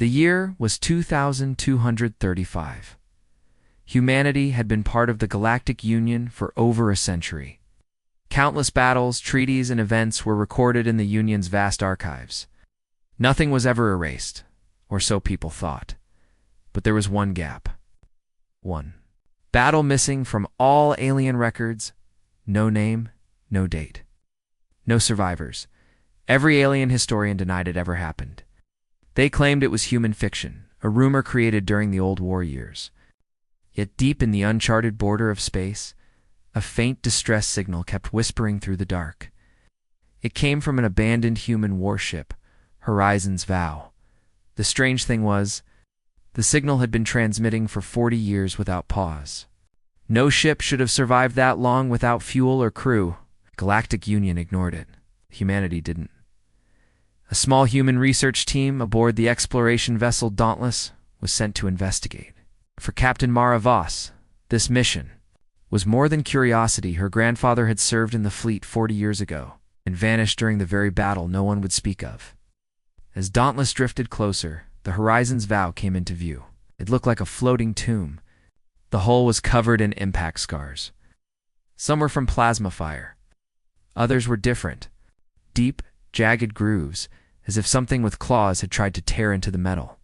The year was 2235. Humanity had been part of the Galactic Union for over a century. Countless battles, treaties, and events were recorded in the Union's vast archives. Nothing was ever erased, or so people thought. But there was one gap. One battle missing from all alien records. No name, no date. No survivors. Every alien historian denied it ever happened. They claimed it was human fiction, a rumor created during the Old War years. Yet deep in the uncharted border of space, a faint distress signal kept whispering through the dark. It came from an abandoned human warship, Horizon's Vow. The strange thing was, the signal had been transmitting for 40 years without pause. No ship should have survived that long without fuel or crew. Galactic Union ignored it. Humanity didn't. A small human research team aboard the exploration vessel Dauntless was sent to investigate. For Captain Mara Voss, this mission was more than curiosity. Her grandfather had served in the fleet 40 years ago and vanished during the very battle no one would speak of. As Dauntless drifted closer, the Horizon's Vow came into view. It looked like a floating tomb. The hull was covered in impact scars. Some were from plasma fire. Others were different. Deep, jagged grooves, as if something with claws had tried to tear into the metal.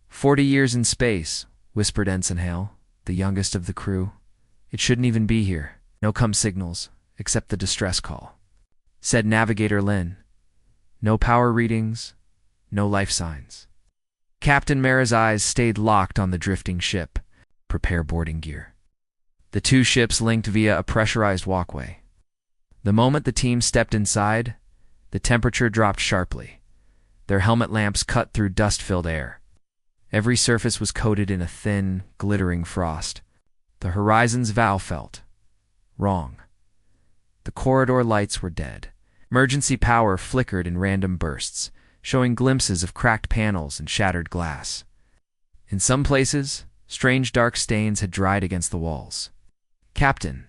40 years in space, whispered Ensign Hale, the youngest of the crew. It shouldn't even be here. No come signals, except the distress call. Said Navigator Lynn. No power readings, no life signs. Captain Mara's eyes stayed locked on the drifting ship. Prepare boarding gear. The two ships linked via a pressurized walkway. The moment the team stepped inside, the temperature dropped sharply. Their helmet lamps cut through dust-filled air. Every surface was coated in a thin, glittering frost. The Horizon's Vow felt wrong. The corridor lights were dead. Emergency power flickered in random bursts, showing glimpses of cracked panels and shattered glass. In some places, strange dark stains had dried against the walls. "Captain,"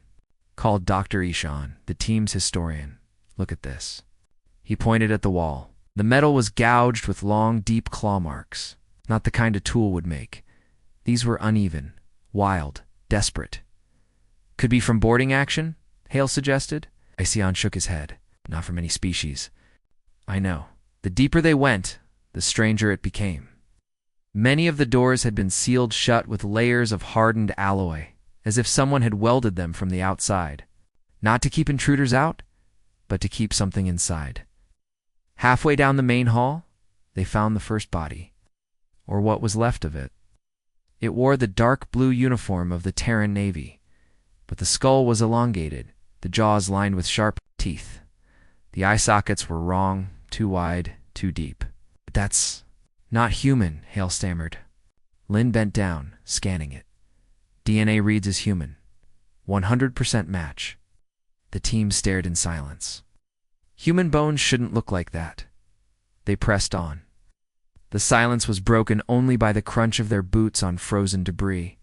called Dr. Ishan, the team's historian, "look at this." He pointed at the wall. The metal was gouged with long, deep claw marks, not the kind a tool would make. These were uneven, wild, desperate. "Could be from boarding action," Hale suggested. Ishan shook his head. "Not from any species." "I know." The deeper they went, the stranger it became. Many of the doors had been sealed shut with layers of hardened alloy, as if someone had welded them from the outside. Not to keep intruders out, but to keep something inside. Halfway down the main hall, they found the first body, or what was left of it. It wore the dark blue uniform of the Terran Navy, but the skull was elongated, the jaws lined with sharp teeth. The eye sockets were wrong, too wide, too deep. "But that's not human," Hale stammered. Lynn bent down, scanning it. "DNA reads as human. 100% match." The team stared in silence. Human bones shouldn't look like that. They pressed on. The silence was broken only by the crunch of their boots on frozen debris,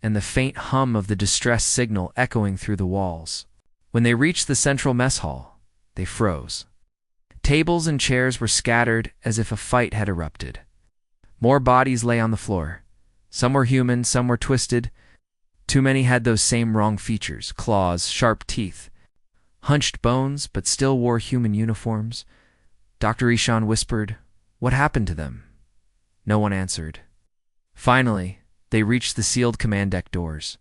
and the faint hum of the distress signal echoing through the walls. When they reached the central mess hall, they froze. Tables and chairs were scattered as if a fight had erupted. More bodies lay on the floor. Some were human, some were twisted. Too many had those same wrong features: claws, sharp teeth, hunched bones, but still wore human uniforms. Dr. Ishan whispered, "What happened to them?" No one answered. Finally, they reached the sealed command deck doors.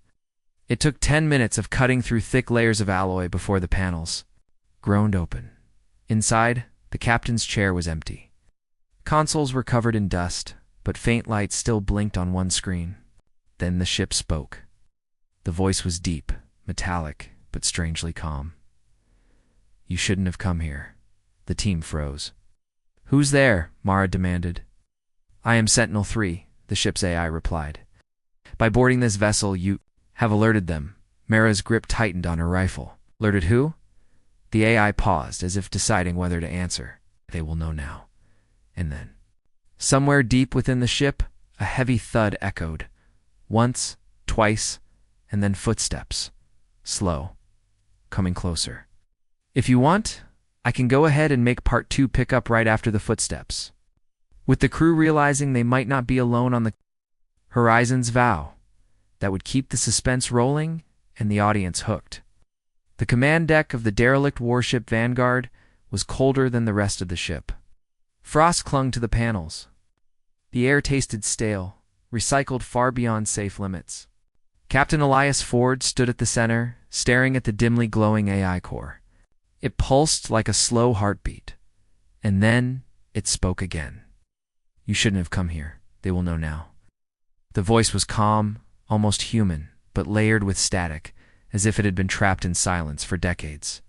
It took 10 minutes of cutting through thick layers of alloy before the panels groaned open. Inside, the captain's chair was empty. Consoles were covered in dust, but faint lights still blinked on one screen. Then the ship spoke. The voice was deep, metallic, but strangely calm. "You shouldn't have come here." The team froze. "Who's there?" Mara demanded. "I am Sentinel-3, the ship's AI replied. "By boarding this vessel, you have alerted them." Mara's grip tightened on her rifle. "Alerted who?" The AI paused, as if deciding whether to answer. "They will know now." And then, somewhere deep within the ship, a heavy thud echoed. Once, twice, and then footsteps. Slow. Coming closer. "If you want, I can go ahead and make part 2 pick up right after the footsteps." with the crew realizing they might not be alone on the horizon's vow that would keep the suspense rolling and the audience hooked. The command deck of the derelict warship Vanguard was colder than the rest of the ship. Frost clung to the panels. The air tasted stale, recycled far beyond safe limits. Captain Elias Ford stood at the center, staring at the dimly glowing AI core. It pulsed like a slow heartbeat. And then it spoke again. "You shouldn't have come here. They will know now." The voice was calm, almost human, but layered with static, as if it had been trapped in silence for decades.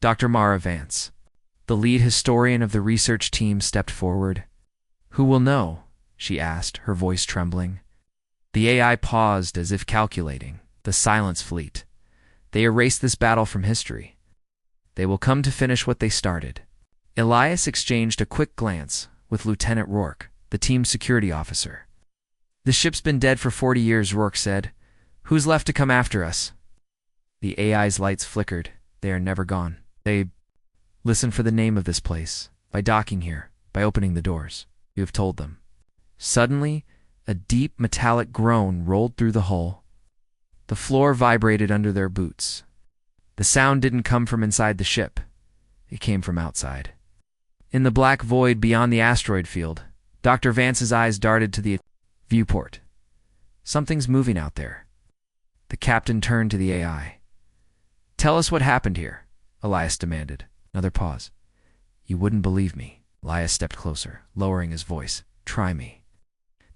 Dr. Mara Vance, the lead historian of the research team, stepped forward. "Who will know?" she asked, her voice trembling. The AI paused as if calculating. The Silence Fleet. They erased this battle from history. They will come to finish what they started. Elias exchanged a quick glance with Lieutenant Rourke, the team security officer. "The ship's been dead for 40 years, Rourke said. "Who's left to come after us?" The AI's lights flickered. "They are never gone. They listen for the name of this place. By docking here, by opening the doors. You have told them." Suddenly, a deep metallic groan rolled through the hull. The floor vibrated under their boots. The sound didn't come from inside the ship. It came from outside. In the black void beyond the asteroid field, Dr. Vance's eyes darted to the viewport. "Something's moving out there." The captain turned to the AI. "Tell us what happened here," Elias demanded. Another pause. "You wouldn't believe me." Elias stepped closer, lowering his voice. "Try me."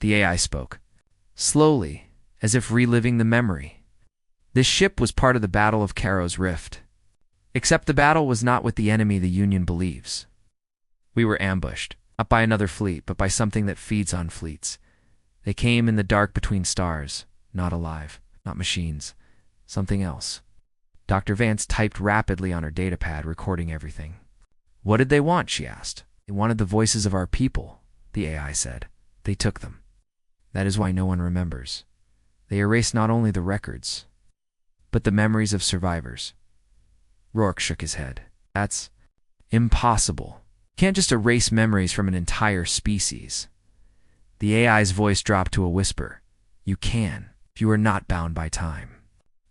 The AI spoke, slowly, as if reliving the memory. "This ship was part of the Battle of Caro's Rift. Except the battle was not with the enemy the Union believes. We were ambushed, not by another fleet, but by something that feeds on fleets. They came in the dark between stars, not alive, not machines, something else." Dr. Vance typed rapidly on her datapad, recording everything. "What did they want?" she asked. "They wanted the voices of our people," the AI said. "They took them. That is why no one remembers. They erased not only the records, but the memories of survivors." Rourke shook his head. "That's impossible. You can't just erase memories from an entire species." The AI's voice dropped to a whisper. "You can, if you are not bound by time."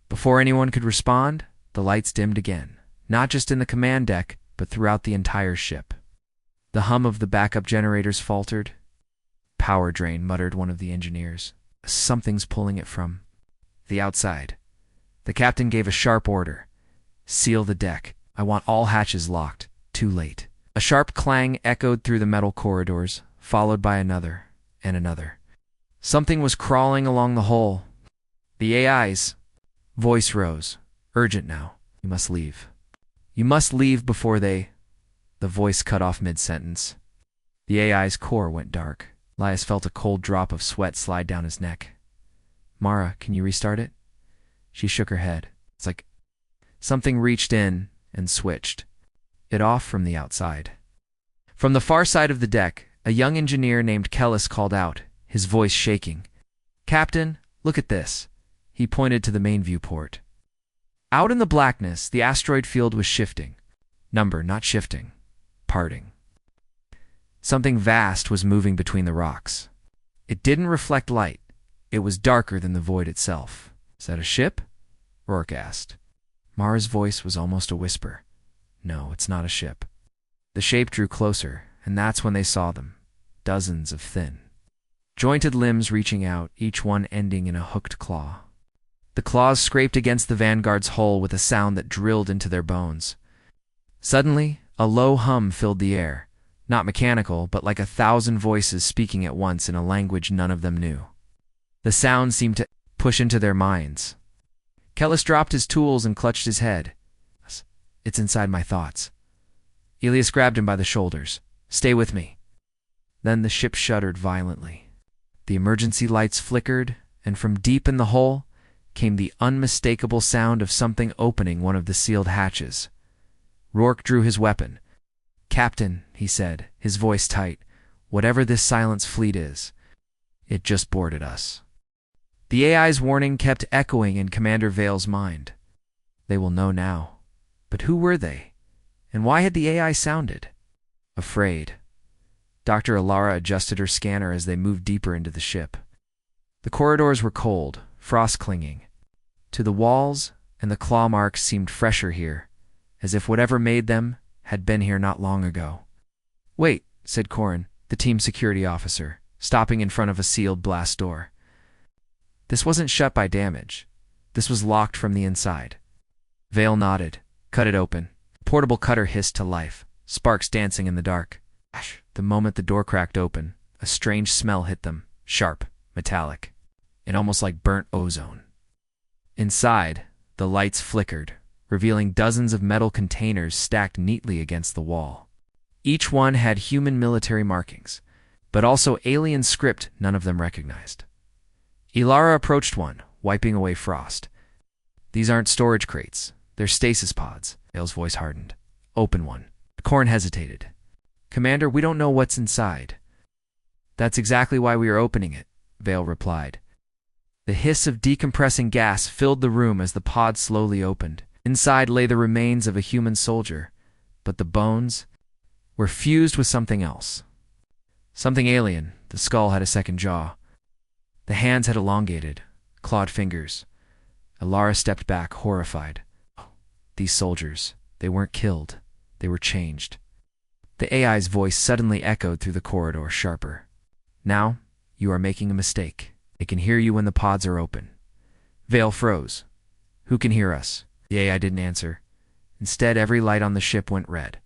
Before anyone could respond, the lights dimmed again, not just in the command deck, but throughout the entire ship. The hum of the backup generators faltered. "Power drain," muttered one of the engineers. "Something's pulling it from the outside." The captain gave a sharp order. "Seal the deck. I want all hatches locked." Too late. A sharp clang echoed through the metal corridors, followed by another and another. Something was crawling along the hull. The AI's voice rose. "Urgent now. You must leave. You must leave before they—" The voice cut off mid-sentence. The AI's core went dark. Elias felt a cold drop of sweat slide down his neck. "Mara, can you restart it?" She shook her head. It's like something reached in and switched it off from the outside. From the far side of the deck, a young engineer named Kellis called out, his voice shaking. "Captain, look at this." He pointed to the main viewport. Out in the blackness, the asteroid field was shifting. Not shifting. Parting. Something vast was moving between the rocks. It didn't reflect light. It was darker than the void itself. "Is that a ship?" Rourke asked. Mara's voice was almost a whisper. "No, it's not a ship." The shape drew closer, and that's when they saw them. Dozens of thin, jointed limbs reaching out, each one ending in a hooked claw. The claws scraped against the Vanguard's hull with a sound that drilled into their bones. Suddenly, a low hum filled the air. Not mechanical, but like 1,000 voices speaking at once in a language none of them knew. The sound seemed to push into their minds. Kellis dropped his tools and clutched his head. "It's inside my thoughts." Elias grabbed him by the shoulders. "Stay with me." Then the ship shuddered violently. The emergency lights flickered, and from deep in the hull came the unmistakable sound of something opening one of the sealed hatches. Rourke drew his weapon. "Captain," he said, his voice tight, "whatever this Silence Fleet is, it just boarded us." The AI's warning kept echoing in Commander Vale's mind. They will know now. But who were they? And why had the AI sounded? Afraid. Dr. Alara adjusted her scanner as they moved deeper into the ship. The corridors were cold, frost clinging to the walls, and the claw marks seemed fresher here, as if whatever made them had been here not long ago. "Wait," said Corin, the team security officer, stopping in front of a sealed blast door. This wasn't shut by damage. This was locked from the inside. Vale nodded. "Cut it open." The portable cutter hissed to life, sparks dancing in the dark. The moment the door cracked open, a strange smell hit them, sharp, metallic, and almost like burnt ozone. Inside, the lights flickered, revealing dozens of metal containers stacked neatly against the wall. Each one had human military markings, but also alien script none of them recognized. Ilara approached one, wiping away frost. "These aren't storage crates. They're stasis pods." Vale's voice hardened. "Open one." Corin hesitated. "Commander, we don't know what's inside." "That's exactly why we are opening it," Vale replied. The hiss of decompressing gas filled the room as the pod slowly opened. Inside lay the remains of a human soldier, but the bones were fused with something else. Something alien. The skull had a second jaw. The hands had elongated, clawed fingers. Alara stepped back, horrified. These soldiers, they weren't killed. They were changed. The AI's voice suddenly echoed through the corridor, sharper. "Now, you are making a mistake. It can hear you when the pods are open." Vale froze. "Who can hear us?" The AI didn't answer. Instead, every light on the ship went red.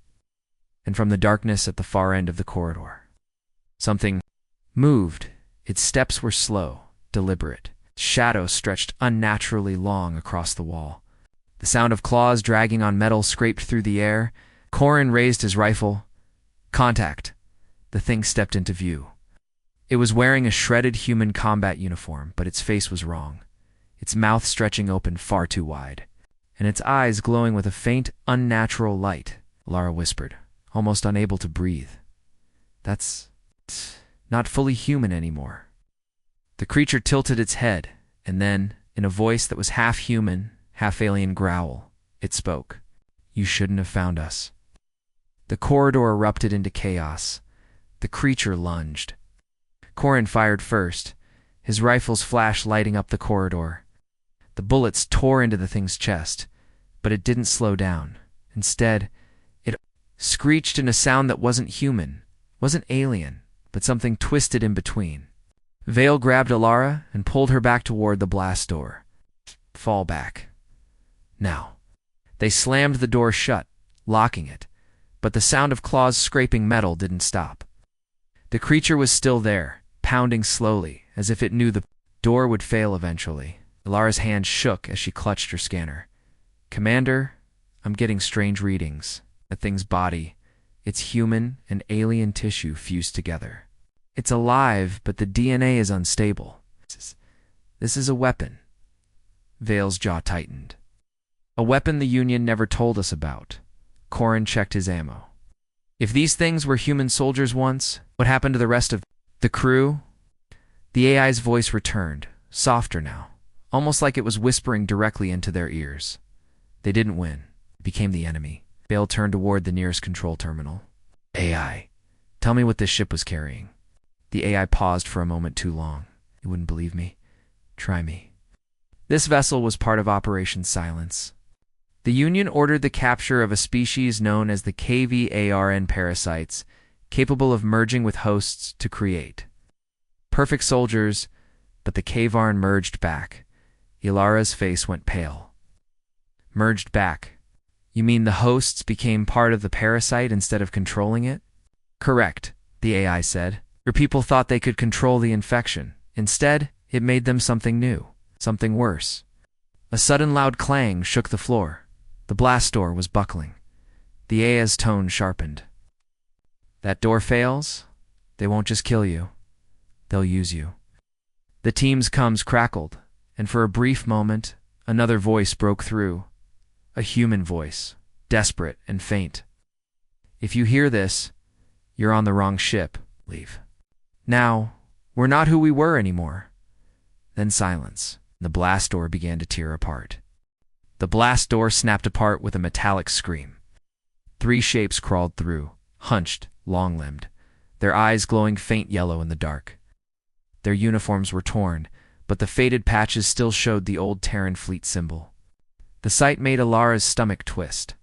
And from the darkness at the far end of the corridor, something moved. Its steps were slow, deliberate. Shadows stretched unnaturally long across the wall. The sound of claws dragging on metal scraped through the air. Corin raised his rifle. "Contact." The thing stepped into view. It was wearing a shredded human combat uniform, but its face was wrong. Its mouth stretching open far too wide, and its eyes glowing with a faint, unnatural light. Lara whispered, almost unable to breathe. "That's not fully human anymore." The creature tilted its head, and then, in a voice that was half human, half alien growl, it spoke. "You shouldn't have found us." The corridor erupted into chaos. The creature lunged. Corin fired first, his rifle's flash lighting up the corridor. The bullets tore into the thing's chest, but it didn't slow down. Instead, it screeched in a sound that wasn't human, wasn't alien, but something twisted in between. Vale grabbed Alara and pulled her back toward the blast door. "Fall back. Now." They slammed the door shut, locking it, but the sound of claws scraping metal didn't stop. The creature was still there, pounding slowly, as if it knew the door would fail eventually. Alara's hand shook as she clutched her scanner. "Commander, I'm getting strange readings. The thing's body, its human and alien tissue fused together. It's alive, but the DNA is unstable. This is a weapon." Vale's jaw tightened. "A weapon the Union never told us about." Corin checked his ammo. "If these things were human soldiers once, what happened to the rest of the crew?" The AI's voice returned, softer now, almost like it was whispering directly into their ears. "They didn't win. It became the enemy." Vale turned toward the nearest control terminal. "AI, tell me what this ship was carrying." The AI paused for a moment too long. "You wouldn't believe me? Try me." This vessel was part of Operation Silence. The Union ordered the capture of a species known as the KVARN parasites, capable of merging with hosts to create perfect soldiers, but the KVARN merged back. Ilara's face went pale. "Merged back? You mean the hosts became part of the parasite instead of controlling it?" "Correct," the AI said. "Your people thought they could control the infection. Instead, it made them something new, something worse." A sudden loud clang shook the floor. The blast door was buckling. The AI's tone sharpened. "That door fails? They won't just kill you. They'll use you." The team's comms crackled, and for a brief moment, another voice broke through. A human voice, desperate and faint. "If you hear this, you're on the wrong ship. Leave. Now, we're not who we were anymore." Then silence. The blast door began to tear apart. The blast door snapped apart with a metallic scream. 3 shapes crawled through, hunched, long-limbed, their eyes glowing faint yellow in the dark. Their uniforms were torn, but the faded patches still showed the old Terran fleet symbol. The sight made Alara's stomach twist.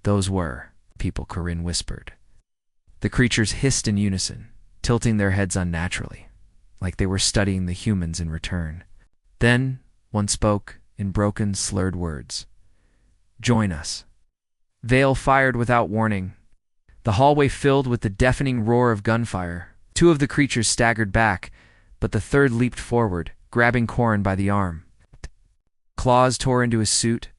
Those were people, Corinne whispered. The creatures hissed in unison, tilting their heads unnaturally, like they were studying the humans in return. Then one spoke in broken, slurred words. "Join us." Vale fired without warning. The hallway filled with the deafening roar of gunfire. Two of the creatures staggered back, but the third leaped forward, grabbing Corin by the arm. Claws tore into his suit,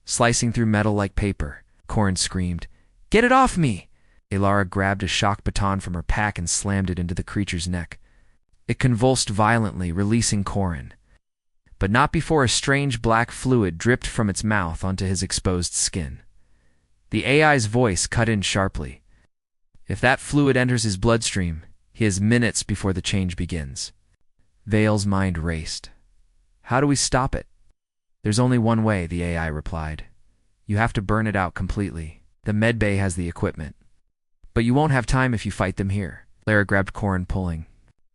slicing through metal like paper. Corin screamed, "Get it off me!" Alara grabbed a shock baton from her pack and slammed it into the creature's neck. It convulsed violently, releasing Corin, but not before a strange black fluid dripped from its mouth onto his exposed skin. The AI's voice cut in sharply. If that fluid enters his bloodstream, he has minutes before the change begins. Vale's mind raced. How do we stop it? There's only one way, the AI replied. You have to burn it out completely. The medbay has the equipment. But you won't have time if you fight them here. Lara grabbed Corin, pulling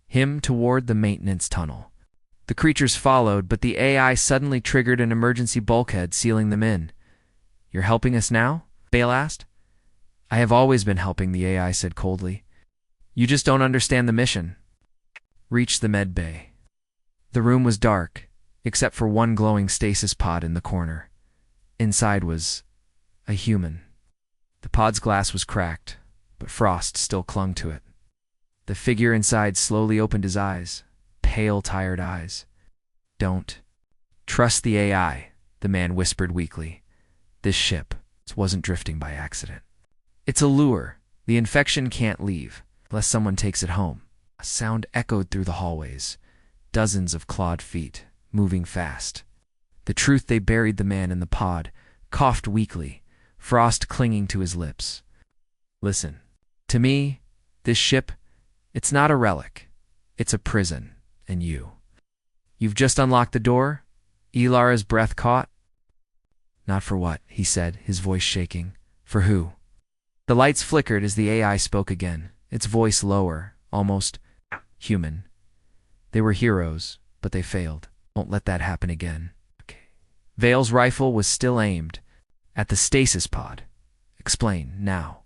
him toward the maintenance tunnel. The creatures followed, but the AI suddenly triggered an emergency bulkhead, sealing them in. You're helping us now? Vale asked. I have always been helping, the AI said coldly. You just don't understand the mission. Reach the medbay. The room was dark, except for one glowing stasis pod in the corner. Inside was a human. The pod's glass was cracked, but frost still clung to it. The figure inside slowly opened his eyes, pale, tired eyes. Don't trust the AI, the man whispered weakly. This ship wasn't drifting by accident. It's a lure. The infection can't leave, unless someone takes it home. A sound echoed through the hallways, dozens of clawed feet, moving fast. The truth they buried the man in the pod, coughed weakly, frost clinging to his lips. Listen, to me, this ship, it's not a relic. It's a prison, and you've just unlocked the door? Alara's breath caught. Not for what, he said, his voice shaking. For who? The lights flickered as the AI spoke again, its voice lower, almost human. They were heroes, but they failed. Won't let that happen again. Okay. Vale's rifle was still aimed at the stasis pod. Explain, now.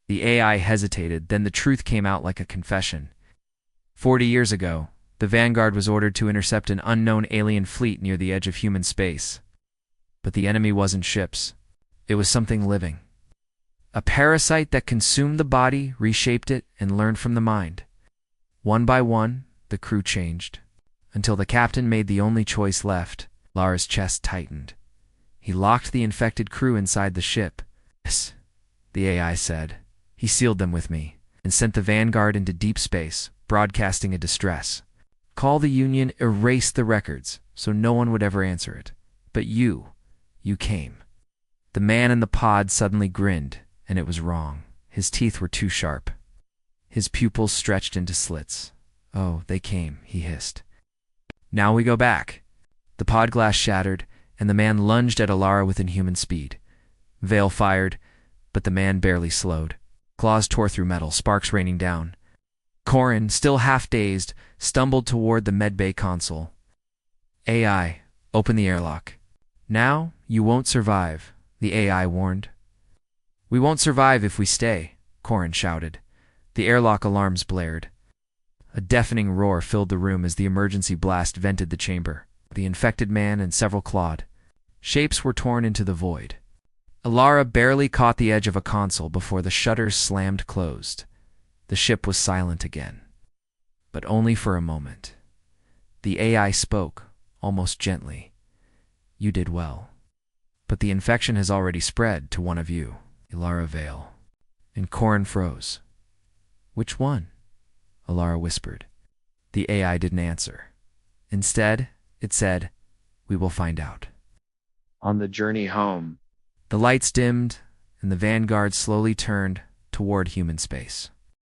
The AI hesitated, then the truth came out like a confession. 40 years ago, the Vanguard was ordered to intercept an unknown alien fleet near the edge of human space. But the enemy wasn't ships. It was something living. A parasite that consumed the body, reshaped it, and learned from the mind. One by one, the crew changed, until the captain made the only choice left. Lara's chest tightened. He locked the infected crew inside the ship. Yes, the AI said. He sealed them with me, and sent the Vanguard into deep space, broadcasting a distress. Call the Union, erase the records, so no one would ever answer it. But you came. The man in the pod suddenly grinned, and it was wrong. His teeth were too sharp. His pupils stretched into slits. Oh, they came, he hissed. Now we go back. The pod glass shattered, and the man lunged at Alara with inhuman speed. Vale fired, but the man barely slowed. Claws tore through metal, sparks raining down. Corin, still half-dazed, stumbled toward the medbay console. AI, open the airlock. Now, you won't survive, the AI warned. We won't survive if we stay, Corin shouted. The airlock alarms blared. A deafening roar filled the room as the emergency blast vented the chamber. The infected man and several clawed shapes were torn into the void. Alara barely caught the edge of a console before the shutters slammed closed. The ship was silent again. But only for a moment. The AI spoke, almost gently. You did well. But the infection has already spread to one of you, Alara Vale. And Corin froze. Which one? Alara whispered. The AI didn't answer. Instead, it said, we will find out. On the journey home, the lights dimmed, and the Vanguard slowly turned toward human space.